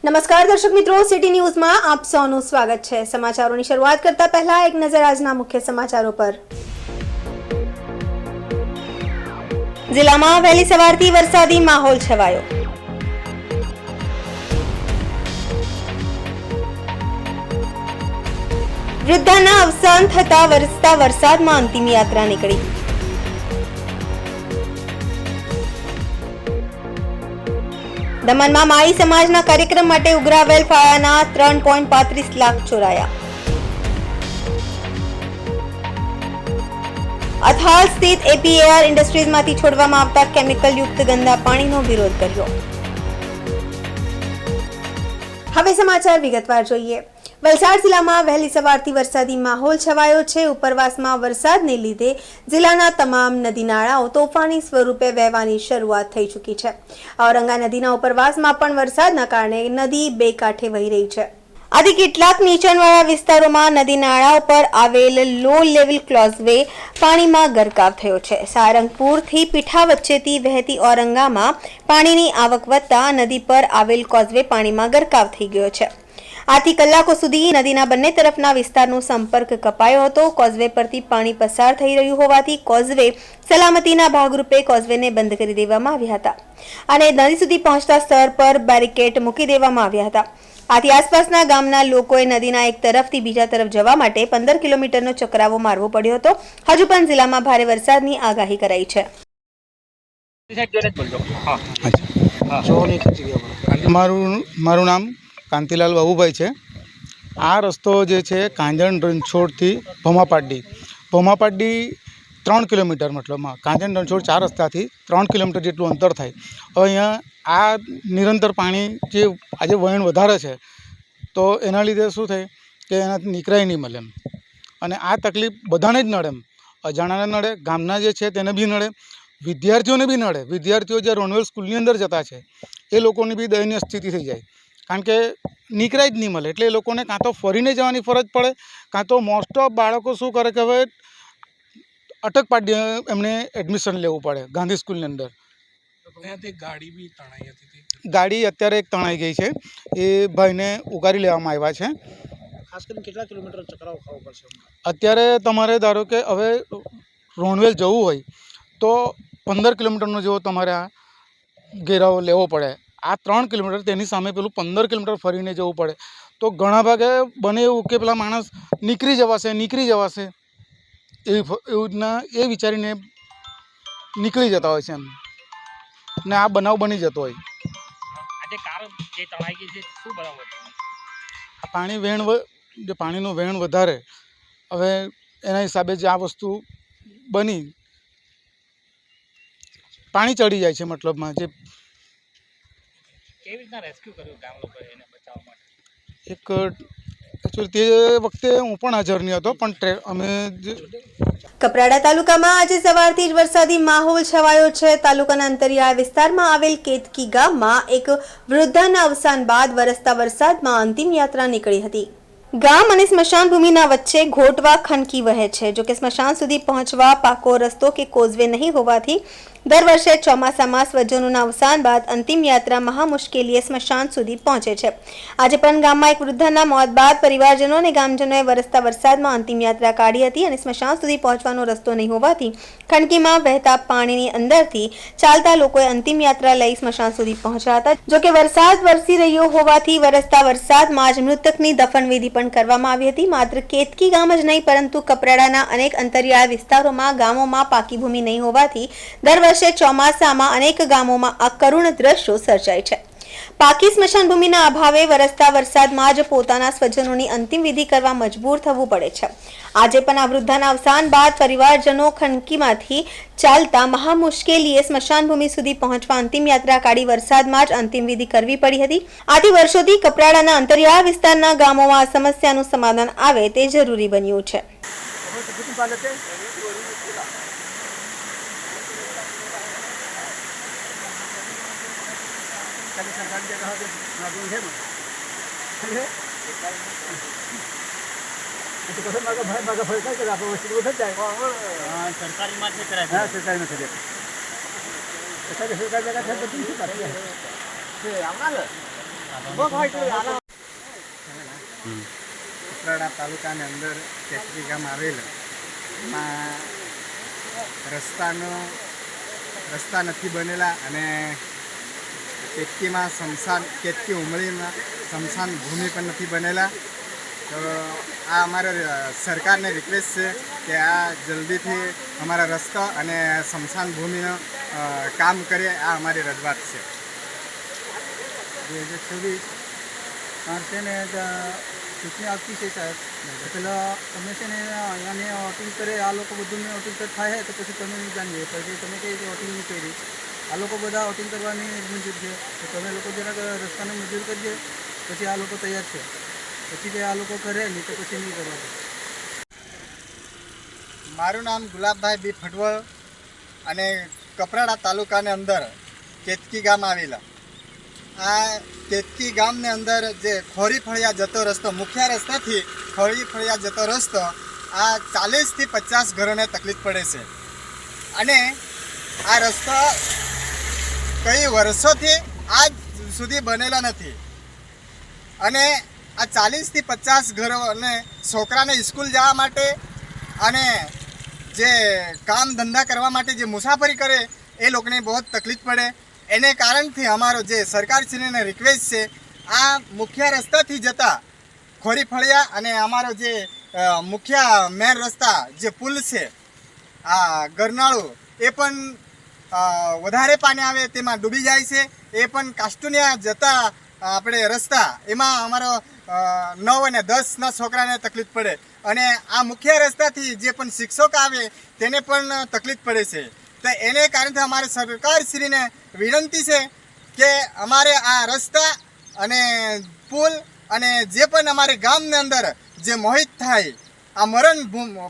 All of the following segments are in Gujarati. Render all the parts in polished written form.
નમસ્કાર દર્શક મિત્રો, સિટી ન્યૂઝમાં આપ સૌનું સ્વાગત છે। સમાચારોની શરૂઆત કરતા પહેલા એક નજર આજના મુખ્ય સમાચારો પર। જિલ્લામાં વહેલી સવારથી વરસાદી માહોલ છવાયો। વૃદ્ધાના અવસાન થતા વરસતા વરસાદમાં અંતિમ યાત્રા નીકળી। દમણમાં માળી સમાજના કાર્યક્રમ માટે ઉઘરાવેલ ફાળાના 3.35 લાખ ચોરાયા। અથાલ સ્થિત એપીએઆર ઇન્ડસ્ટ્રીઝમાંથી છોડવામાં આવતા કેમિકલ યુક્ત ગંદા પાણીનો વિરોધ કર્યો। હવે સમાચાર વિગતવાર જોઈએ। વલસાડ જિલ્લામાં વહેલી સવારથી વરસાદી માહોલ છવાયો છે। ઉપરવાસમાં વરસાદને લીધે જિલ્લાના તમામ નદી નાળાઓ તોફાની સ્વરૂપે વહેવાની શરૂઆત થઈ ચૂકી છે। ઔરંગા નદીના ઉપરવાસમાં પણ વરસાદના કારણે નદી બે કાંઠે વહી રહી છે। આથી કેટલાક નીચાણવાળા વિસ્તારોમાં નદી નાળા ઉપર આવેલ લો લેવલ ક્લોઝવે પાણીમાં ગરકાવ થયો છે। સારંગપુરથી પીઠા વચ્ચેથી વહેતી ઔરંગામાં પાણીની આવક વધતા નદી પર આવેલ કોઝવે પાણીમાં ગરકાવ થઈ ગયો છે। આથી કલાકો સુધી નદીના બંને તરફના વિસ્તારનો સંપર્ક કપાયો હતો। કોઝવે પરથી પાણી પસાર થઈ રહ્યું હોવાથી કોઝવે સલામતીના ભાગરૂપે કોઝવેને બંધ કરી દેવામાં આવ્યા હતા અને નદી સુધી પહોંચતા સ્થળ પર બેરિકેડ મૂકી દેવામાં આવ્યા હતા। આથી આસપાસના ગામના લોકોએ નદીના એક તરફથી બીજા તરફ જવા માટે 15 કિલોમીટરનો ચક્રાવો મારવો પડ્યો હતો। હજુ પણ જિલ્લામાં ભારે વરસાદની આગાહી કરાઈ છે। મારું નામ કાંતિલાલ બાબુભાઈ છે। આ રસ્તો જે છે કાંજણ રણછોડથી ભમાપાડી 3 કિલોમીટર મતલબમાં કાંજણ રણછોડ 4 રસ્તાથી 3 કિલોમીટર જેટલું અંતર થાય। હવે અહીંયા આ નિરંતર પાણી જે આજે વહેણ વધારે છે તો એના લીધે શું થાય કે એનાથી નીકળાય નહીં મળે અને આ તકલીફ બધાને જ નડે, અજાણાને નડે, ગામના જે છે તેને બી નડે, વિદ્યાર્થીઓને બી નડે। વિદ્યાર્થીઓ જે રોનવેલ સ્કૂલની અંદર જતા છે એ લોકોની બી દયનીય સ્થિતિ થઈ જાય કારણ કે નીકળાય જ નહીં મળે એટલે એ લોકોને કાં તો ફરીને જવાની ફરજ પડે કાં તો મોસ્ટ ઓફ બાળકો શું કરે કે હવે અટક પાડી એમને એડમિશન લેવું પડે ગાંધી સ્કૂલની અંદર। ગાડી અત્યારે એક તણાઈ ગઈ છે, એ ભાઈને ઉગારી લેવામાં આવ્યા છે। ખાસ કરીને કેટલા કિલોમીટર ચક્રાવો ખાવો પડશે? અત્યારે તમારે ધારો કે હવે રોનવેલ જવું હોય તો 15 કિલોમીટરનો જેવો તમારે આ ઘેરાવો લેવો પડે। આ 3 કિલોમીટર તેની સામે પેલું 15 કિલોમીટર ફરીને જવું પડે તો ઘણા ભાગે બને એવું કે પેલા માણસ નીકળી જવાશે એવું રીતના એ વિચારીને નીકળી જતા હોય છે એમ ને આ બનાવ બની જતો હોય। પાણીનું વહેણ વધારે હવે એના હિસાબે જે આ વસ્તુ બની પાણી ચડી જાય છે મતલબમાં જે કેવી રીતના રેસ્ક્યુ કર્યું ગામ લોકોએ એને બચાવવા માટે? એકચ્યુઅલી તે વખતે હું પણ હાજર નહીં હતો પણ અમે કપરાડા તાલુકામાં આજે સવારથી જ વરસાદી માહોલ છવાયો છે। તાલુકાના અંતરિયાળ વિસ્તારમાં આવેલ કેતકી ગામમાં એક વૃદ્ધાના અવસાન બાદ વરસતા વરસાદમાં અંતિમ યાત્રા નીકળી હતી। ગામ અને સ્મશાન ભૂમિના વચ્ચે ઘોટવા ખનકી વહે છે। જોકે સ્મશાન સુધી પહોંચવા પાકો રસ્તો કે કોઝવે નહીં હોવાથી દર વર્ષે ચોમાસામાં સ્વજનોના અવસાન બાદ અંતિમ યાત્રા મહા મુશ્કેલીએ સ્મશાન સુધી પહોંચે છે। આજે પણ ગામમાં એક વૃદ્ધાના મોત બાદ પરિવારજનો અને ગામજનોએ વરસતા વરસાદમાં અંતિમ યાત્રા કાઢી હતી અને સ્મશાન સુધી પહોંચવાનો રસ્તો નહીં હોવાથી ખનકીમાં વહેતા પાણીની અંદરથી ચાલતા લોકોએ અંતિમ યાત્રા લઈ સ્મશાન સુધી પહોંચ્યા હતા। જોકે વરસાદ વરસી રહ્યો હોવાથી વરસતા વરસાદમાં જ મૃતકની દફનવિધિ પણ કરવામાં આવી હતી। માત્ર કેતકી ગામ જ નહીં પરંતુ કપરાડાના અનેક અંતરિયાળ વિસ્તારોમાં ગામોમાં પાકી ભૂમિ નહીં હોવાથી દર વર્ષે ચોમાસામાં અનેક ગામોમાં આ કરુણ દ્રશ્યો સર્જાય છે। પાકી સ્મશાન ભૂમિના અભાવે વરસતા વરસાદમાં જ પોતાના સ્વજનોની અંતિમ વિધિ કરવા મજબૂર થવું પડે છે। આજે પણ આ વૃદ્ધાના અવસાન બાદ પરિવારજનો ખનકીમાંથી ચાલતા મહા મુશ્કેલીએ સ્મશાન ભૂમિ સુધી પહોંચવા અંતિમ યાત્રા કાઢી વરસાદમાં જ અંતિમ વિધિ કરવી પડી હતી। આથી વર્ષોથી કપરાડાના અંતરિયાળ વિસ્તારના ગામોમાં આ સમસ્યાનું સમાધાન આવે તે જરૂરી બન્યું છે। સરકારી માં છે કરાય? હા, સરકારી માં છે। સરકારી જગા છે બધી શું કરતી છે આવના કપરાડા તાલુકાની અંદર કેતકી ગામ આવેલ એમાં રસ્તા નથી બનેલા અને કેતકીમાં કેતકી ઉમળીમાં સ્મશાન ભૂમિ પણ નથી બનેલા. તો આ અમારે સરકારને રિક્વેસ્ટ છે કે આ જલ્દીથી અમારા રસ્તા અને સ્મશાન ભૂમિનું કામ કરે. આ અમારી રજૂઆત છે. 2024 છે ને ચૂંટણી આવતી છે સાહેબ, પેલા તમે છે ને અહીંયાને વોટિંગ કરે, આ લોકો બધું વોટિંગ થાય તો પછી તમે નહીં જાણીએ, પછી તમે કઈ વોટિંગ નહીં કરી. આ લોકો બધા વોટિંગ કરવાની મંજૂર છે, તો તમે લોકો જરાક રસ્તાને મંજૂર કરજો, પછી આ લોકો તૈયાર છે. પછી કે આ લોકો કરે નહીં તો પછી નહીં કરવાનું. મારું નામ ગુલાબભાઈ બી ફટવળ અને કપરાડા તાલુકાની અંદર કેતકી ગામ આવેલા. આ કેતકી ગામની અંદર જે ખોરી ફળિયા જતો રસ્તો, મુખ્ય રસ્તાથી ખોરી ફળિયા જતો રસ્તો, આ 40થી 50 ઘરોને તકલીફ પડે છે. અને આ રસ્તો કઈ વર્ષોથી આજ સુધી બનેલા નથી. અને આ 40થી 50 ઘરો અને છોકરાને સ્કૂલ જવા માટે અને જે કામ ધંધા કરવા માટે જે મુસાફરી કરે એ લોકોને બહુ તકલીફ પડે. એને કારણથી અમારો જે સરકારશ્રીને રિક્વેસ્ટ છે, આ મુખ્ય રસ્તાથી જતા ખોરી ફળિયા અને અમારો જે મુખ્ય મેન રસ્તા જે પુલ છે આ ગરનાળું, એ પણ વધારે પાણી આવે તેમાં ડૂબી જાય છે. એ પણ કાસ્ટુનિયા જતા આપણે રસ્તા એમાં અમારો 9 અને 10ના છોકરાને તકલીફ પડે. અને આ મુખ્ય રસ્તાથી જે પણ શિક્ષક આવે તેને પણ તકલીફ પડે છે. તો એને કારણથી અમારે સરકારશ્રીને વિનંતી છે કે અમારે આ રસ્તા અને પુલ અને જે પણ અમારે ગામની અંદર જે મોહિત થાય, આ મરણ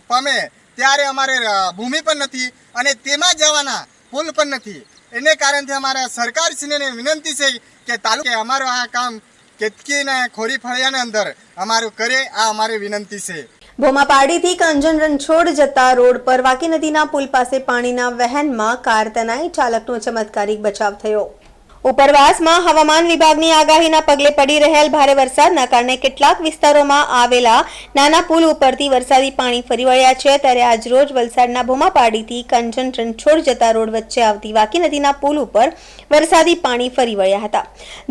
પામે ત્યારે અમારે ભૂમિ પણ નથી અને તેમાં જવાના પુલ પણ નથી. એને કારણથી અમારા સરકારશ્રીને વિનંતી છે કે તાલુકે અમારું આ કામ કેતકી ને ખોરી ફળિયાની અંદર અમારું કરે. આ અમારી વિનંતી છે. ભોમાપાડીથી કંજન રણછોડ જતા રોડ પર વાકી નદીના પુલ પાસે પાણીના વહેણમાં કાર તણાઈ, ચાલકનો ચમત્કારિક બચાવ થયો. ઉપરવાસમાં હવામાન વિભાગની આગાહીના પગલે પડી રહેલ ભારે વરસાદના કારણે કેટલાક વિસ્તારોમાં આવેલા નાના પુલ ઉપરથી વરસાદી પાણી ફરી વળ્યા છે. ત્યારે આજરોજ વલસાડના ભોમાપાડીથી કંજન રણછોડ જતા રોડ વચ્ચે આવતી વાકી નદીના પુલ ઉપર વરસાદી પાણી ફરી વળ્યા હતા.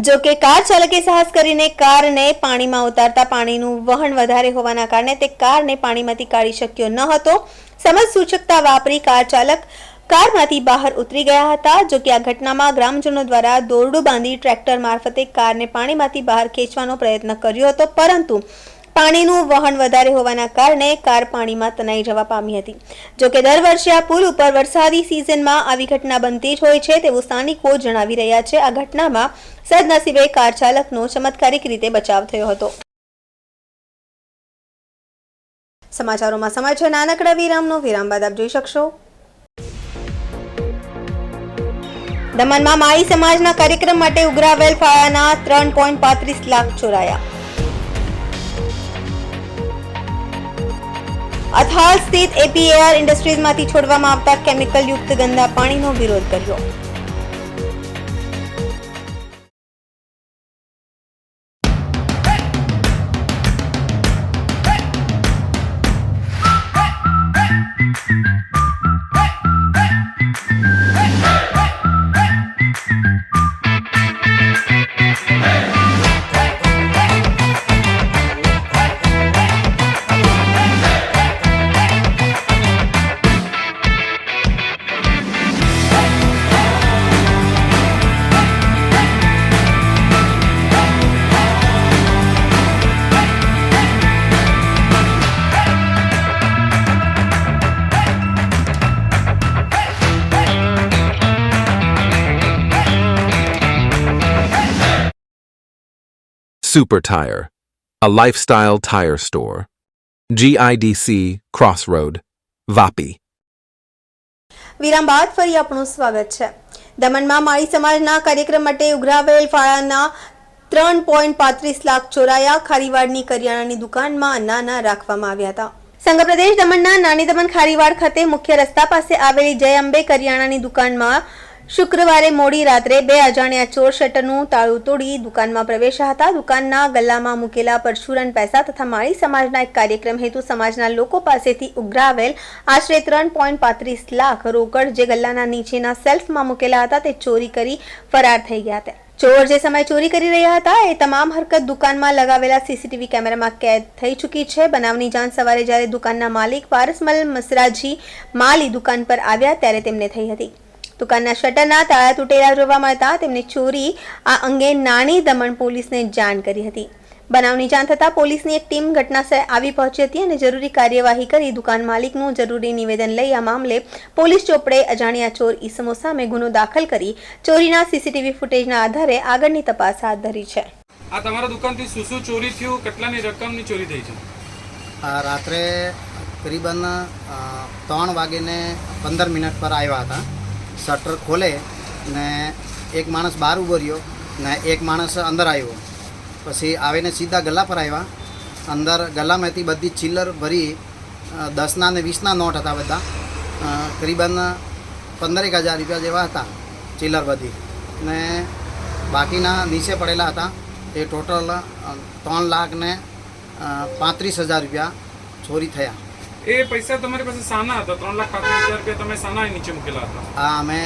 જો કે કાર ચાલકે સાહસ કરીને કારને પાણીમાં ઉતારતા પાણીનું વહન વધારે હોવાના કારણે તે કારને પાણીમાંથી કાઢી શક્યો ન હતો. સમજ સૂચકતા વાપરી કાર ચાલક કારમાંથી બહાર ઉતરી ગયા હતા. જો કે આ ઘટનામાં ગ્રામજનો દ્વારા દોરડું બાંધી ટ્રેક્ટર મારફતે કારને પાણીમાંથી બહાર ખેંચવાનો પ્રયત્ન કર્યો હતો, પરંતુ પાણીનું વહન વધારે હોવાના કારણે કાર પાણીમાં તણાઈ જવા પામી હતી. જો કે દર વર્ષે આ પુલ ઉપર વરસાદી સિઝનમાં આવી ઘટના બનતી જ હોય છે તેવું સ્થાનિકો જણાવી રહ્યા છે. આ ઘટનામાં સદનસીબે કાર ચાલકનો ચમત્કારિક રીતે બચાવ થયો હતો. સમાચારોમાં સમય છે નાનકડા વિરામનો. વિરામ બાદ આપ જોઈ શકશો દમણમાં માળી સમાજના કાર્યક્રમ માટે ઉઘરાવેલ ફાળાના 3.35 લાખ ચોરાયા. અથાલ સ્થિત એપીએઆર ઇન્ડસ્ટ્રીઝમાંથી છોડવામાં આવતા કેમિકલ યુક્ત ગંદા પાણીનો વિરોધ કર્યો. Super Tire, a lifestyle tire store. GIDC Crossroad, Vapi. વિરામ બાદ ફરી આપનું સ્વાગત છે. દમણમાં માળી સમાજના કાર્યક્રમ માટે ઉઘરાવેલ ફાળાના 3.35 લાખ ચોરાયા. ખારીવાડની કરિયાણાની દુકાનમાં અનાના રાખવામાં આવ્યા હતા. સંઘ પ્રદેશ દમણના નાની દમણ ખારીવાડ ખાતે મુખ્ય રસ્તા પાસે આવેલી જય અંબે કરિયાણાની દુકાનમાં શુક્રવારે મોડી રાત્રે બે અજાણ્યા ચોર શટરનું તાળું તોડી દુકાનમાં પ્રવેશ્યા હતા. દુકાનના ગલ્લામાં મૂકેલા પરશુરામ પૈસા તથા માળી સમાજના એક કાર્યક્રમ હેતુ સમાજના લોકો પાસેથી ઉઘરાવેલ આશરે 3.35 લાખ રોકડ જે ગલ્લાના નીચેના સેલ્ફમાં મૂકેલા હતા તે ચોરી કરી ફરાર થઈ ગયા હતા. ચોર જે સમય ચોરી કરી રહ્યા હતા એ તમામ હરકત દુકાનમાં લગાવેલા સીસીટીવી કેમેરામાં કેદ થઈ ચૂકી છે. બનાવની જાણ સવારે જ્યારે દુકાનના માલિક પારસમલ મસરાજી માલી દુકાન પર આવ્યા ત્યારે તેમને થઈ હતી. દુકાનના શટરના તાળા તૂટેલા જોવા મળતા તેમણે ચોરી આ અંગે નાની દમણ પોલીસને જાણ કરી હતી. બનાવની જાણ થતાં પોલીસની એક ટીમ ઘટનાસ્થળે આવી પહોંચી હતી અને જરૂરી કાર્યવાહી કરી દુકાન માલિકનું જરૂરી નિવેદન લઈ આ મામલે પોલીસ ચોપડે અજાણ્યા ચોર ઈસમો સામે ગુનો દાખલ કરી ચોરીના સીસીટીવી ફૂટેજના આધારે આગળની તપાસ હાથ ધરી છે. આ તમારા દુકાનથી શું શું ચોરી થયું, કેટલાની રકમની ચોરી થઈ છે? રાત્રે કરીબન 3:15 પર આવ્યા હતા. શટર ખોલે ને એક માણસ બહાર ઊભો રહ્યો ને એક માણસ અંદર આવ્યો. પછી આવીને સીધા ગલ્લા પર આવ્યા. અંદર ગલ્લામાંથી બધી ચિલ્લર ભરી 10ના ને 20ના નોટ હતા બધા. કરીબન 15,000 રૂપિયા જેવા હતા ચિલ્લર બધી. ને બાકીના નીચે પડેલા હતા એ ટોટલ 3,35,000 રૂપિયા ચોરી થયા. એ પૈસા તમારી પાસે સાના હતા? 3,35,000 રૂપિયા તમે સાના નીચે મૂકેલા હતા? આ અમે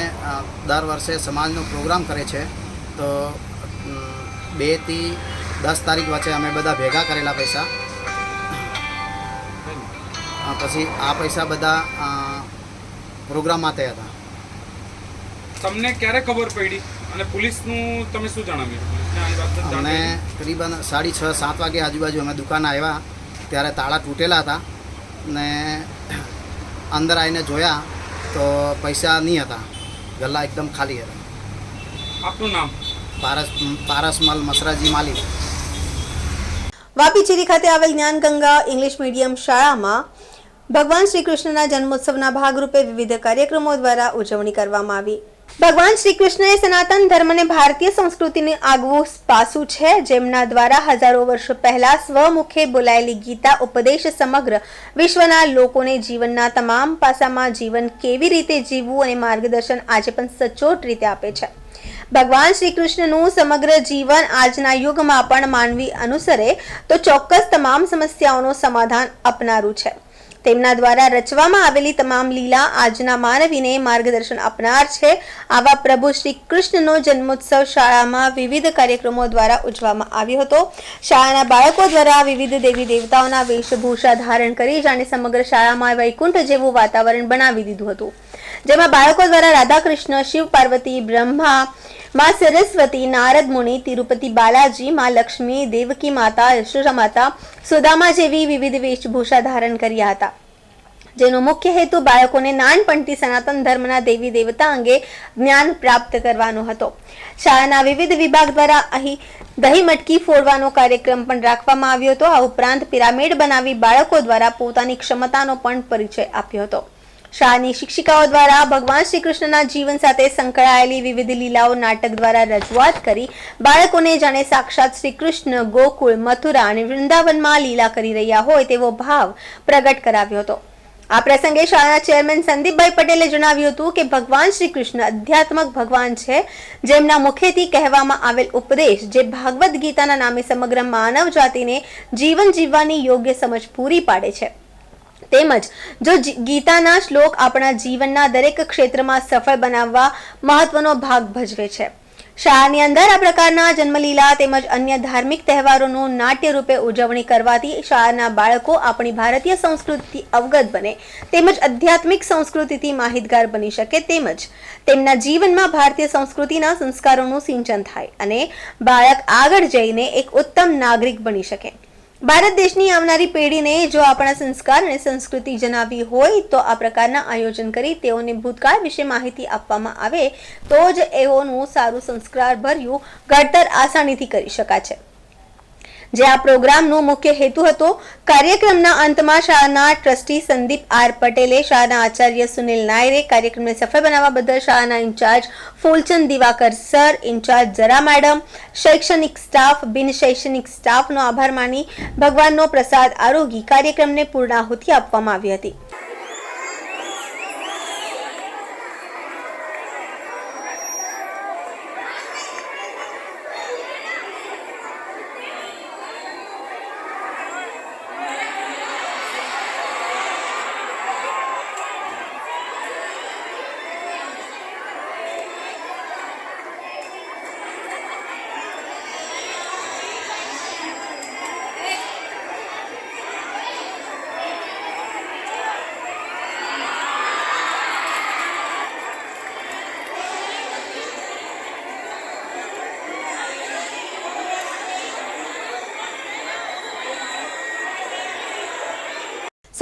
દર વર્ષે સમાજનો પ્રોગ્રામ કરે છે તો 2 થી 10 તારીખ વચ્ચે અમે બધા ભેગા કરેલા પૈસા. પછી આ પૈસા બધા પ્રોગ્રામ માટે હતા. તમને ક્યારે ખબર પડી અને પોલીસનું તમે શું જણાવ્યું? અમને કરીબન 6:30-7 વાગે આજુબાજુ અમે દુકાન આવ્યા ત્યારે તાળા તૂટેલા હતા ને અંદર આવીને જોયા તો પૈસા નહીં હતા, ગલ્લા એકદમ ખાલી હતા. આપનું નામ? પારસમલ મસરાજી માલી. વાપી ચીરી ખાતે આવેલ જ્ઞાનગંગા ઇંગ્લિશ મીડિયમ શાળામાં ભગવાન શ્રી કૃષ્ણના જન્મોત્સવના ભાગરૂપે વિવિધ કાર્યક્રમો દ્વારા ઉજવણી કરવામાં આવી. ભગવાન શ્રી કૃષ્ણ એ સનાતન ધર્મને ભારતીય સંસ્કૃતિનું આગવું પાસું છે, જેમના દ્વારા હજારો વર્ષો પહેલા સ્વમુખે બોલાયેલી ગીતા ઉપદેશ સમગ્ર વિશ્વના લોકોને જીવનના તમામ પાસામાં જીવન કેવી રીતે જીવવું અને માર્ગદર્શન આજે પણ સચોટ રીતે આપે છે. ભગવાન શ્રી કૃષ્ણનું સમગ્ર જીવન આજના યુગમાં પણ માનવી અનુસરે તો ચોક્કસ તમામ સમસ્યાઓનું સમાધાન આપનારું છે. તેમના દ્વારા રચવામાં આવેલી તમામ લીલા આજના માનવીને માર્ગદર્શન આપનાર છે. આવા પ્રભુ શ્રી કૃષ્ણનો જન્મોત્સવ શાળામાં વિવિધ કાર્યક્રમો દ્વારા ઉજવવામાં આવ્યો હતો. શાળાના બાળકો દ્વારા વિવિધ દેવી દેવતાઓના વેશભૂષા ધારણ કરી જાણે સમગ્ર શાળામાં વૈકુંઠ જેવું વાતાવરણ બનાવી દીધું હતું, જેમાં બાળકો દ્વારા રાધા કૃષ્ણ, શિવ પાર્વતી, બ્રહ્મા, માં સરસ્વતી, નારદ મુનિ, તિરુપતિ બાલાજી, માં લક્ષ્મી, દેવકી માતા, યશોદા માતા, સુદામા જેવી વિવિધ વેશભૂષા ધારણ કર્યા હતા, જેનો મુખ્ય હેતુ બાળકોને નાનપણથી સનાતન ધર્મના દેવી દેવતા અંગે જ્ઞાન પ્રાપ્ત કરવાનો હતો. શાળાના વિવિધ વિભાગ દ્વારા અહીં દહીં મટકી ફોડવાનો કાર્યક્રમ પણ રાખવામાં આવ્યો હતો. આ ઉપરાંત પિરામિડ બનાવી બાળકો દ્વારા પોતાની ક્ષમતાનો પણ પરિચય આપ્યો હતો. શાળાની શિક્ષિકાઓ દ્વારા ભગવાન શ્રી કૃષ્ણના જીવન સાથે સંકળાયેલી વિવિધ લીલાઓ નાટક દ્વારા રજૂઆત કરી બાળકોને જાણે સાક્ષાત શ્રી કૃષ્ણ ગોકુળ, મથુરા અને વૃંદાવનમાં લીલા કરી રહ્યા હોય તેવો ભાવ પ્રગટ કરાવ્યો હતો. આ પ્રસંગે શાળાના ચેરમેન સંદીપભાઈ પટેલે જણાવ્યું હતું કે ભગવાન શ્રી કૃષ્ણ અધ્યાત્મક ભગવાન છે, જેમના મુખેથી કહેવામાં આવેલ ઉપદેશ જે ભાગવદ ગીતાના નામે સમગ્ર માનવ જાતિને જીવન જીવવાની યોગ્ય સમજ પૂરી પાડે છે, તેમજ જો ગીતાના શ્લોક આપણા જીવનના દરેક ક્ષેત્રમાં સફળ બનાવવા મહત્વનો ભાગ ભજવે છે. શાળાની અંદર આ પ્રકારના જન્મલીલા તેમજ અન્ય ધાર્મિક તહેવારોનું નાટ્ય રૂપે ઉજવણી કરવાથી શાળાના બાળકો આપણી ભારતીય સંસ્કૃતિથી અવગત બને તેમજ આધ્યાત્મિક સંસ્કૃતિથી માહિતગાર બની શકે, તેમજ તેમના જીવનમાં ભારતીય સંસ્કૃતિના સંસ્કારોનું સિંચન થાય અને બાળક આગળ જઈને એક ઉત્તમ નાગરિક બની શકે. ભારત દેશની આવનારી પેઢીને જો આપણા સંસ્કાર અને સંસ્કૃતિ જણાવવી હોય તો આ પ્રકારના આયોજન કરી તેઓને ભૂતકાળ વિશે માહિતી આપવામાં આવે તો જ એઓનું સારું સંસ્કાર ભર્યું ઘડતર આસાનીથી કરી શકાશે, જે આ પ્રોગ્રામનો મુખ્ય હેતુ હતો. કાર્યક્રમના અંતમાં શાળાના ટ્રસ્ટી સંદીપ આર પટેલે, શાળાના આચાર્ય સુનિલ નાયરે કાર્યક્રમને સફળ બનાવવા બદલ શાળાના in charge Phoolchand Diwakar sir, in charge જરા મેડમ, શૈક્ષણિક સ્ટાફ, બિન શૈક્ષણિક સ્ટાફનો આભાર માની ભગવાનનો પ્રસાદ આરોગી કાર્યક્રમને પૂર્ણાહુતિ આપવામાં આવી હતી.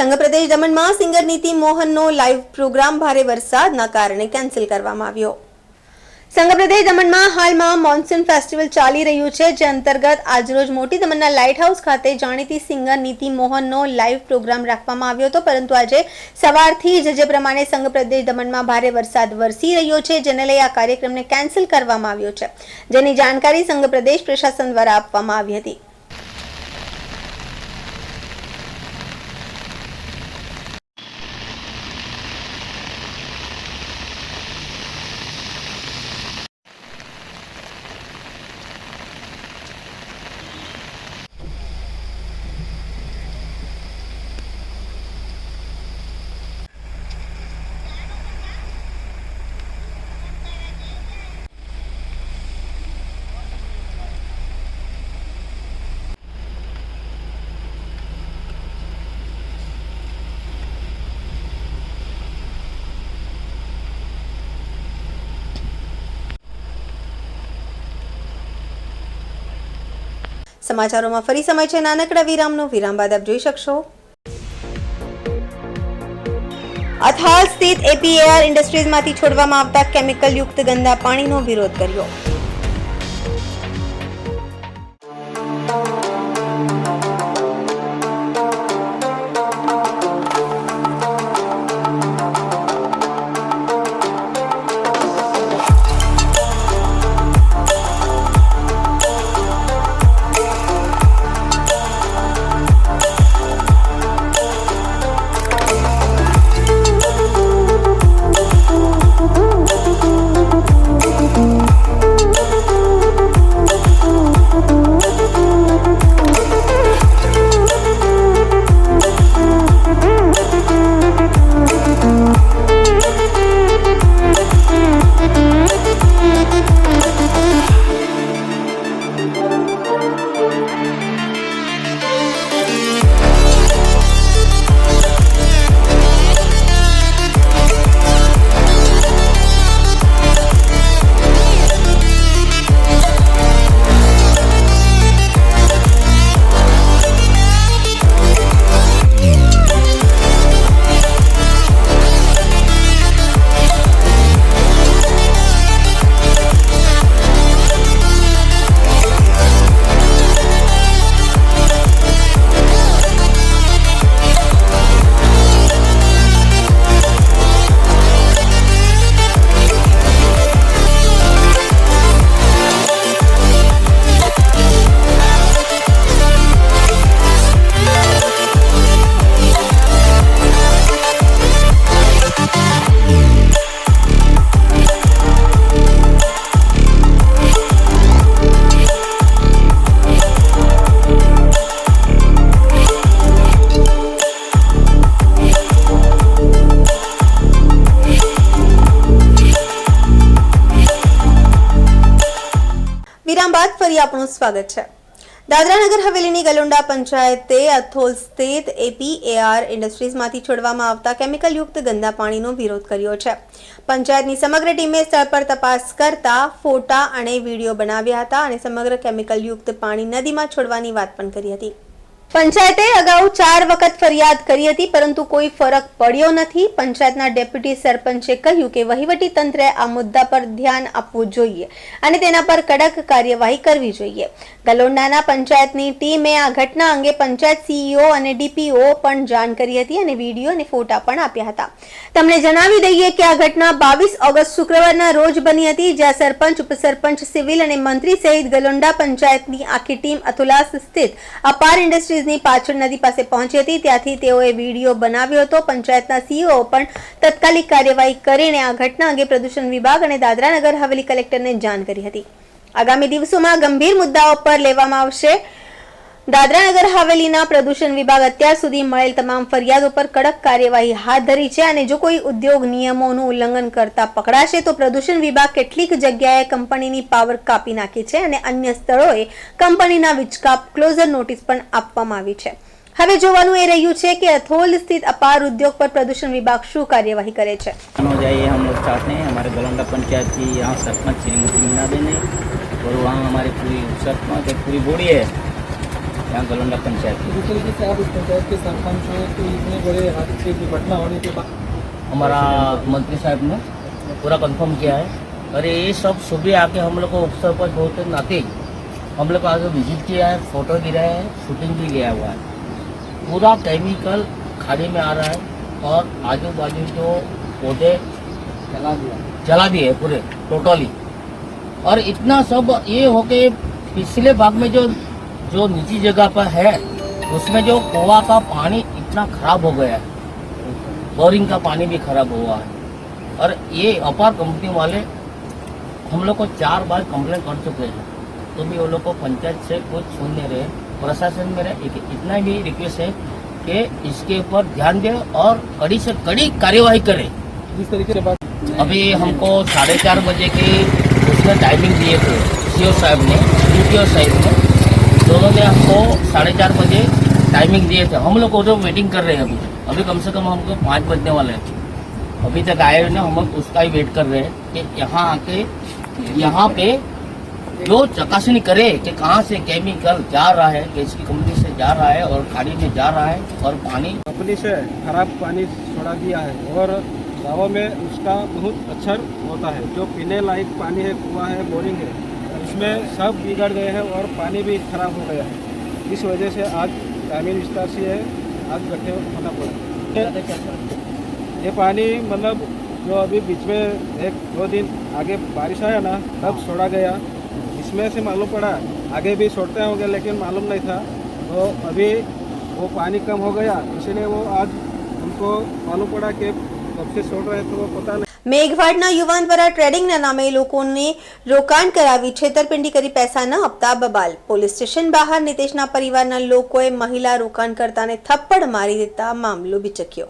સંઘ પ્રદેશ દમણમાં સિંગર નીતિ મોહનનો લાઈવ પ્રોગ્રામ ભારે વરસાદના કારણે કેન્સલ કરવામાં આવ્યો. સંઘ પ્રદેશ દમણમાં હાલમાં મોન્સૂન ફેસ્ટિવલ ચાલી રહ્યું છે, જે અંતર્ગત આજરોજ મોટી દમણના લાઇટ હાઉસ ખાતે જાણીતી સિંગર નીતિ મોહનનો લાઈવ પ્રોગ્રામ રાખવામાં આવ્યો હતો, પરંતુ આજે સવારથી જ જે પ્રમાણે સંઘ પ્રદેશ દમણમાં ભારે વરસાદ વરસી રહ્યો છે, જેને લઈ આ કાર્યક્રમને કેન્સલ કરવામાં આવ્યો છે, જેની જાણકારી સંઘ પ્રદેશ પ્રશાસન દ્વારા આપવામાં આવી હતી. સમાચારોમાં ફરી સમય છે નાનકડા વિરામનો. વિરામ બાદ આપ જોઈ શકશો. અથાલ સ્થિત એપીએઆર ઇન્ડસ્ટ્રીઝમાંથી છોડવામાં આવતા કેમિકલ યુક્ત ગંદા પાણીનો વિરોધ કર્યો. વિરામ બાદ ફરી આપનું સ્વાગત છે. દાદરા નગર હવેલીની ગલોંડા પંચાયતે અથોલ સ્થિત એપીએઆર ઇન્ડસ્ટ્રીઝમાંથી છોડવામાં આવતા કેમિકલ યુક્ત ગંદા પાણીનો વિરોધ કર્યો છે. પંચાયતની સમગ્ર ટીમે સ્થળ પર તપાસ કરતા ફોટા અને વિડીયો બનાવ્યા હતા અને સમગ્ર કેમિકલ યુક્ત પાણી નદીમાં છોડવાની વાત પણ કરી હતી. પંચાયતે અગાઉ 4 વખત ફરિયાદ કરી હતી, પરંતુ કોઈ ફરક પડ્યો નથી. પંચાયતના ડેપ્યુટી સરપંચે કહ્યું કે વહીવટી તંત્રે આ મુદ્દા પર ધ્યાન આપવું જોઈએ અને તેના પર કડક કાર્યવાહી કરવી જોઈએ. ગલોંડાના પંચાયતની ટીમે આ ઘટના અંગે પંચાયત સીઈઓ અને ડીપીઓ પણ જાણ કરી હતી અને વિડીયો અને ફોટા પણ આપ્યા હતા. તમને જણાવી દઈએ કે આ ઘટના 22 ઓગસ્ટ શુક્રવારના રોજ બની હતી, જ્યાં સરપંચ, ઉપસરપંચ, સિવિલ અને મંત્રી સહિત ગલોંડા પંચાયતની આખી ટીમ અથોલાસ સ્થિત અપાર ઇન્ડસ્ટ્રીઝની પાછળ નદી પાસે પહોંચી હતી. ત્યાંથી તેઓએ વિડીયો બનાવ્યો હતો. પંચાયતના સીઈઓ પણ તાત્કાલિક કાર્યવાહી કરીને આ ઘટના અંગે પ્રદૂષણ વિભાગ અને દાદરા નગર હવેલી કલેક્ટરને જાણ કરી હતી. આગામી દિવસોમાં ગંભીર મુદ્દાઓ પર લેવામાં આવશે. દાદરા નગર હવેલીના પ્રદૂષણ વિભાગ અત્યાર સુધી મળેલ તમામ ફરિયાદો પર કડક કાર્યવાહી હાથ ધરી છે અને જો કોઈ ઉદ્યોગ નિયમોનું ઉલ્લંઘન કરતા પકડાશે તો પ્રદૂષણ વિભાગ કેટલીક જગ્યાએ કંપનીની પાવર કાપી નાખી છે અને અન્ય સ્થળોએ કંપનીના વીજકાપ ક્લોઝર નોટિસ પણ આપવામાં આવી છે. હવે જોવાનું એ રહ્યું છે કે અથોલ સ્થિત અપાર उद्योग पर प्रदूषण विभाग शू कार्यवाही करे छे. हो जाए हम लोग चाहते हैं. हमारे गलोंडा पंचायत की यहाँ सरपंच श्रीमती मीना बेन है और वहाँ हमारी पूरी सरपंच पूरी बॉडी है यहाँ गलोंडा पंचायत की। जिस तरीके से आप इस पंचायत के सरपंच हो तो इतने बड़े हादसे की घटना होने के बाद हमारा मंत्री साहब ने पूरा कंफर्म किया है और ये सब सुबह आके हम लोग को उपसरपंच होते नाते हम लोग को आगे विजिट किया है, फोटो गिरा है, शूटिंग भी लिया हुआ है। पूरा केमिकल खाड़ी में आ रहा है और आजू बाजू जो पौधे जला दिए पूरे टोटली। और इतना सब ये हो के पिछले भाग में जो नीची जगह पर है उसमें जो कुआं का पानी इतना खराब हो गया है, बोरिंग का पानी भी खराब हुआ है। और ये अपार कंपनी वाले हम लोग को 4 बार कंप्लेंट कर चुके हैं, तो भी वो लोग को पंचायत से कुछ सुन नहीं रहे। प्रशासन मेरा इतना भी रिक्वेस्ट है कि इसके ऊपर ध्यान दे और कड़ी से कड़ी कार्यवाही करे। जिस तरीके से बात अभी हमको 4:30 बजे की उसने टाइमिंग दिए थे सीओ साहब ने, DPO साहब ने, दोनों ने हमको 4:30 बजे टाइमिंग दिए थे। हम लोग उधर वेटिंग कर रहे हैं अभी कम से कम हमको 5 बजने वाले हैं, अभी तक आए ना। हम उसका ही वेट कर रहे हैं कि यहाँ आके यहाँ पे जो चकासनी करे कि कहाँ से केमिकल जा रहा है, गैस की कंपनी से जा रहा है और खाड़ी में जा रहा है और पानी कंपनी से खराब पानी छोड़ा दिया है और गाँव में उसका बहुत अक्षर होता है। जो पीने लायक पानी है, कुआं है, बोरिंग है, उसमें सब बिगड़ गए हैं और पानी भी खराब हो गया है। इस वजह से आज ग्रामीण विस्तार से है आज इकट्ठे होना पड़ा। ये पानी मतलब जो अभी बीच में 1-2 दिन आगे बारिश आया ना तब छोड़ा गया, इसमें से मालूम पड़ा आगे भी छोड़ते होंगे लेकिन मालूम नहीं था। तो अभी वो पानी कम हो गया, इसलिए वो आज हमको मालूम पड़ा कि कब से छोड़ रहे थे वो पता नहीं। મેઘવાડના યુવાન દ્વારા ટ્રેડિંગના નામે લોકોને રોકાણ કરાવી છેતરપિંડી કરી પૈસા ન આપતા બબાલ. પોલીસ સ્ટેશન બહાર નિતેશના પરિવારના લોકોએ મહિલા રોકાણકર્તાને થપ્પડ મારી દેતા મામલો બિચક્યો.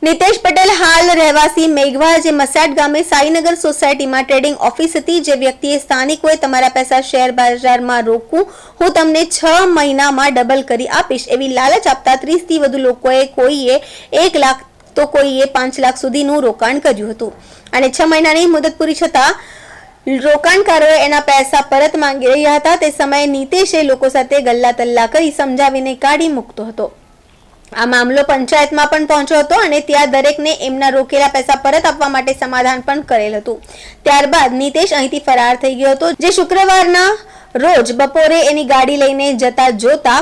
નિતેશ પટેલ હાલ રહેવાસી મેઘવાડ, જે મસાડ ગામે સાઈનગર સોસાયટીમાં ટ્રેડિંગ ઓફિસ હતી, જે વ્યક્તિએ સ્થાનિકોએ તમારા પૈસા શેર બજારમાં રોકું, હું તમને 6 મહિનામાં ડબલ કરી આપીશ એવી લાલચ આપતા 30થી વધુ લોકોએ કોઈએ 1 લાખ તો કોઈએ 5 લાખ સુધીનું રોકાણ કર્યું હતું અને 6 મહિનાની મુદત પૂરી છતાં રોકાણકારોએ એના પૈસા પરત માંગી રહ્યા હતા. તે સમયે નિતેશે લોકો સાથે ગલ્લા તલ્લા કરી સમજાવીને કાઢી મૂકતો હતો. આ મામલો પંચાયતમાં પણ પહોંચ્યો હતો અને ત્યાં દરેકને એમના રોકેલા પૈસા પરત આપવા માટે સમાધાન પણ કરેલ હતું. ત્યારબાદ નિતેશ અહીંથી ફરાર થઈ ગયો હતો, જે શુક્રવારના રોજ બપોરે એની ગાડી લઈને જતા જોતા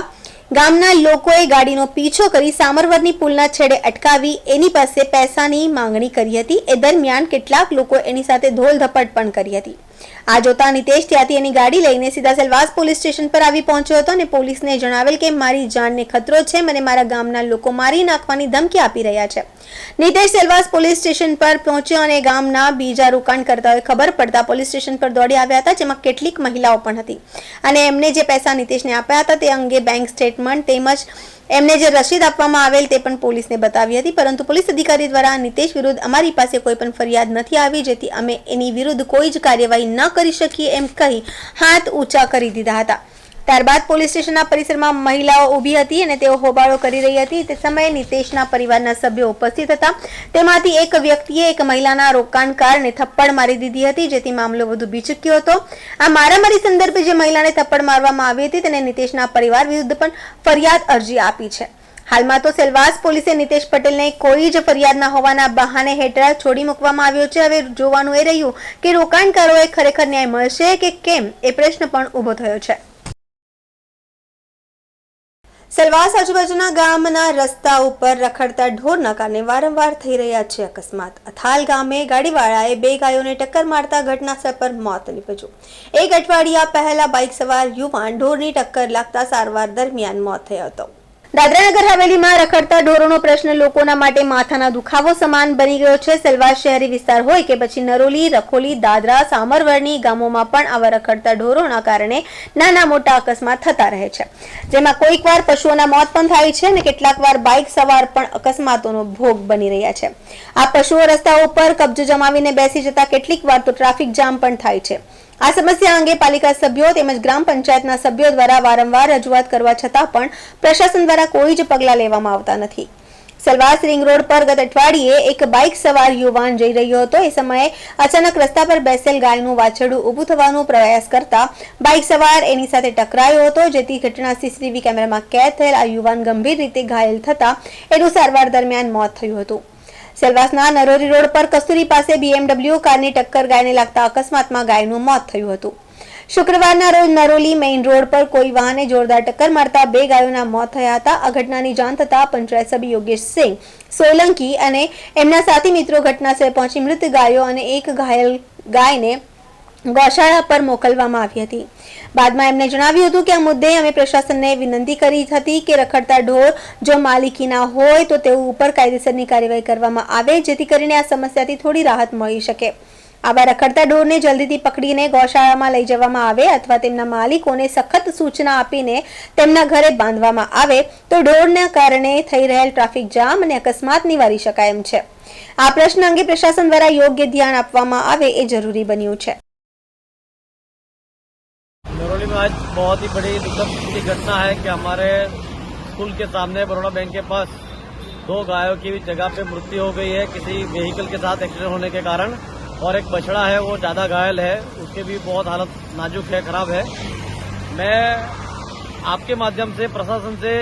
ગામના લોકોએ ગાડીનો પીછો કરી સામરવરની પુલના છેડે અટકાવી એની પાસે પૈસાની માંગણી કરી હતી. એ દરમિયાન કેટલાક લોકો એની સાથે ધોલધપટ પણ કરી હતી. આ જોતા નિતેશ ત્યાંથી એની ગાડી લઈને સીધા સેલવાસ પોલીસ સ્ટેશન પર આવી પહોંચ્યો હતો અને પોલીસને જણાવેલ કે મારી જાનને ખતરો છે, મને મારા ગામના લોકો મારી નાખવાની ધમકી આપી રહ્યા છે. નિતેશ સેલવાસ પોલીસ સ્ટેશન પર પહોંચ્યો અને ગામના બીજા રોકાણકર્તાઓએ ખબર પડતા પોલીસ સ્ટેશન પર દોડી આવ્યા હતા, જેમાં કેટલીક મહિલાઓ પણ હતી અને એમને જે પૈસા નિતેશને આપ્યા હતા તે અંગે બેંક સ્ટેટમેન્ટ તેમજ એમને જે રસીદ આપવામાં આવેલ તે પણ પોલીસને બતાવી હતી. પરંતુ પોલીસ અધિકારી દ્વારા નિતેશ વિરુદ્ધ અમારી પાસે કોઈ પણ ફરિયાદ નથી આવી, જેથી અમે એની વિરુદ્ધ કોઈ જ કાર્યવાહી ન કરી શકીએ એમ કહી હાથ ઊંચા કરી દીધા હતા. ત્યારબાદ પોલીસ સ્ટેશનના પરિસરમાં મહિલાઓ ઊભી હતી અને તેઓ હોબાળો કરી રહી હતી. તે સમયે નિતેશના પરિવારના સભ્યો ઉપસ્થિત હતા. તેમાંથી એક વ્યક્તિએ એક મહિલાના રોકાણકારને થપ્પડ મારી દીધી હતી, જેથી મામલો વધુ બીચક્યો હતો. આ મારામારી સંદર્ભે જે મહિલાને થપ્પડ મારવામાં આવી હતી તેને નિતેશના પરિવાર વિરુદ્ધ પણ ફરિયાદ અરજી આપી છે. હાલમાં તો સેલવાસ પોલીસે નિતેશ પટેલને કોઈ જ ફરિયાદ ન હોવાના બહાને હેઠળ છોડી મૂકવામાં આવ્યો છે. હવે જોવાનું એ રહ્યું કે રોકાણકારોએ ખરેખર ન્યાય મળશે કે કેમ એ પ્રશ્ન પણ ઊભો થયો છે. સેલવાસ આજુબાજુના ગામના રસ્તા ઉપર રખડતા ઢોરના કારણે વારંવાર થઈ રહ્યા છે અકસ્માત. અથાલ ગામે ગાડીવાળાએ 2 ગાયોને ટક્કર મારતા ઘટનાસ્થળ પર મોત નીપજ્યું. 1 અઠવાડિયા પહેલા બાઇક સવાર યુવાન ઢોરની ટક્કર લાગતા સારવાર દરમિયાન મોત થયો હતો. દાદરાનગર હવેલીમાં રખડતા ઢોરોનો પ્રશ્ન લોકોના માટે માથાના દુખાવો સમાન બની ગયો છે. સેલવાસ શહેરી વિસ્તાર હોય કે પછી નરોલી, રખોલી, દાદરા, સામરવરની ગામોમાં પણ આવા રખડતા ઢોરોના કારણે નાના મોટા અકસ્માત થતા રહે છે, જેમાં કોઈક વાર પશુઓના મોત પણ થાય છે અને કેટલાક વાર બાઇક સવાર પણ અકસ્માતોનો ભોગ બની રહ્યા છે. આ પશુઓ રસ્તાઓ ઉપર કબજો જમાવીને બેસી જતા કેટલીક વાર તો ટ્રાફિક જામ પણ થાય છે. આ સમસ્યા અંગે પાલિકા સભ્યો તેમજ ગ્રામ પંચાયતના સભ્યો દ્વારા વારંવાર રજૂઆત કરવા છતાં પણ પ્રશાસન દ્વારા કોઈ જ પગલાં લેવામાં આવતા નથી. સેલવાસ રિંગ રોડ પર ગત અઠવાડિયે એક બાઇક સવાર યુવાન જઈ રહ્યો હતો. એ સમયે અચાનક રસ્તા પર બેસેલ ગાયનું વાછરડું ઊભું થવાનો પ્રયાસ કરતા બાઇક સવાર એની સાથે ટકરાયો હતો, જેથી ઘટના સીસીટીવી કેમેરામાં કેદ થયેલ આ યુવાન ગંભીર રીતે ઘાયલ થતા એનું સારવાર દરમિયાન મોત થયું હતું. સેલવાસના નરોરી રોડ પર કસ્તુરી પાસે BMW કારની ટક્કર ગાયને લાગતા અકસ્માતમાં ગાયનું મોત થયું હતું. શુક્રવારના રોજ નરોલી મેઇન રોડ પર કોઈ વાહને જોરદાર ટક્કર મારતા 2 ગાયોના મોત થયા હતા. આ ઘટનાની જાણ થતા પંચાયત સભ્ય યોગેશસિંહ સોલંકી અને એમના સાથી મિત્રો ઘટનાસ્થળે પહોંચી મૃત ગાયો અને એક ઘાયલ ગાયને ગૌશાળા પર મોકલવામાં આવી હતી. બાદમાં એમને જણાવ્યું હતું કે આ મુદ્દે અમે પ્રશાસનને વિનંતી કરી હતી કે રખડતા ઢોર જો માલિકીના હોય તો તેઓ ઉપર કાયદેસરની કાર્યવાહી કરવામાં આવે, જેથી કરીને આ સમસ્યાથી થોડી રાહત મળી શકે. આવા રખડતા ઢોરને જલ્દીથી પકડીને ગૌશાળામાં લઈ જવામાં આવે અથવા તેમના માલિકોને સખત સૂચના આપીને તેમના ઘરે બાંધવામાં આવે તો ઢોરના કારણે થઈ રહેલ ટ્રાફિક જામ અને અકસ્માત નિવારી શકાય એમ છે. આ પ્રશ્ન અંગે પ્રશાસન દ્વારા યોગ્ય ધ્યાન આપવામાં આવે એ જરૂરી બન્યું છે. नरोली में आज बहुत ही बड़ी दुखद की घटना है कि हमारे स्कूल के सामने बड़ौदा बैंक के पास 2 गायों की जगह पे मृत्यु हो गई है किसी व्हीकल के साथ एक्सीडेंट होने के कारण, और एक बछड़ा है वो ज़्यादा घायल है, उसके भी बहुत हालत नाजुक है, खराब है. मैं आपके माध्यम से प्रशासन से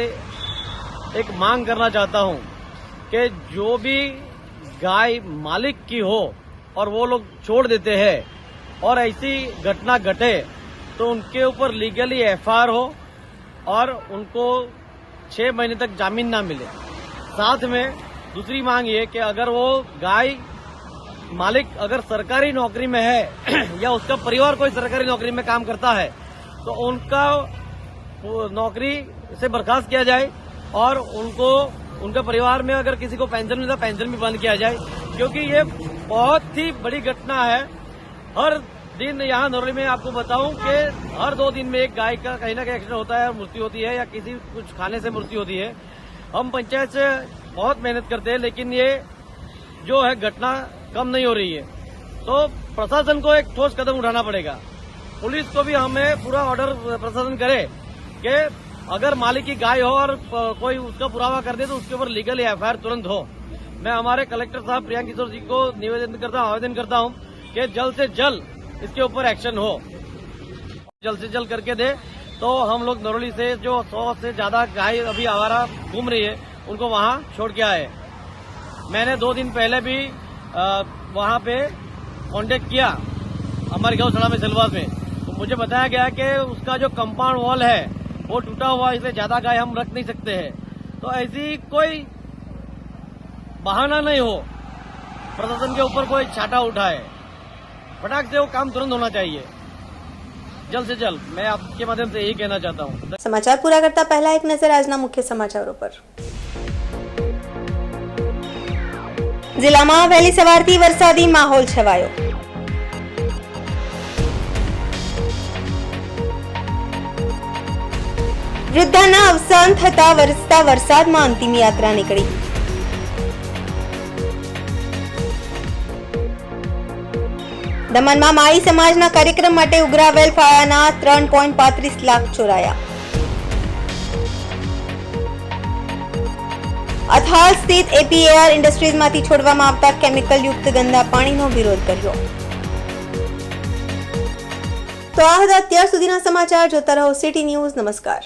एक मांग करना चाहता हूँ कि जो भी गाय मालिक की हो और वो लोग छोड़ देते हैं और ऐसी घटना घटे तो उनके ऊपर लीगली FIR हो और उनको 6 महीने तक जामीन ना मिले. साथ में दूसरी मांग ये कि अगर वो गाय मालिक अगर सरकारी नौकरी में है या उसका परिवार कोई सरकारी नौकरी में काम करता है तो उनका नौकरी से बर्खास्त किया जाए और उनको उनका परिवार में अगर किसी को पेंशन मिलता पेंशन भी बंद किया जाए, क्योंकि ये बहुत ही बड़ी घटना है. हर दिन यहाँ नरोली में आपको बताऊं कि हर 2 दिन में एक गाय का कहीं ना कहीं एक्सीडेंट होता है और मृत्यु होती है या किसी कुछ खाने से मृत्यु होती है. हम पंचायत से बहुत मेहनत करते हैं लेकिन ये जो है घटना कम नहीं हो रही है, तो प्रशासन को एक ठोस कदम उठाना पड़ेगा. पुलिस को भी हमें पूरा ऑर्डर प्रशासन करे कि अगर मालिक की गाय हो और कोई उसका पुरावा कर दे तो उसके ऊपर लीगल FIR तुरंत हो. मैं हमारे कलेक्टर साहब प्रियांक किशोर जी को आवेदन करता हूँ कि जल्द से जल्द इसके ऊपर एक्शन हो, जल्द से जल्द करके दे तो हम लोग नरोली से जो 100 से ज्यादा गाय अभी आवारा घूम रही है उनको वहाँ छोड़ के आए. मैंने 2 दिन पहले भी वहाँ पे कांटेक्ट किया हमारे गौशाला में सेलवास में, तो मुझे बताया गया कि उसका जो कंपाउंड वॉल है वो टूटा हुआ, इसलिए ज्यादा गाय हम रख नहीं सकते हैं. तो ऐसी कोई बहाना नहीं हो, प्रशासन के ऊपर कोई छाटा उठाए, फटाक से वो काम तुरंत होना चाहिए, जल्द से जल्द. मैं आपके माध्यम से यही कहना चाहता हूँ. સમાચાર પૂરા કરતા પહેલા એક નજર આજના મુખ્ય સમાચારો પર. જિલ્લામાં વહેલી સવારથી વરસાદી માહોલ છવાયો. વૃદ્ધાના અવસાન થતા વરસતા વરસાદમાં અંતિમ યાત્રા નીકળી. દમણમાં માળી સમાજના કાર્યક્રમ માટે ઉઘરાવેલ ફાળાના 3.35 લાખ ચોરાયા. અથાલ સ્થિત APAR ઇન્ડસ્ટ્રીઝમાંથી છોડવામાં આવતા કેમિકલ યુક્ત ગંદા પાણીનો વિરોધ કર્યો. તો આ હતા અત્યાર સુધીના સમાચાર. જોતા રહો સિટી ન્યૂઝ. નમસ્કાર.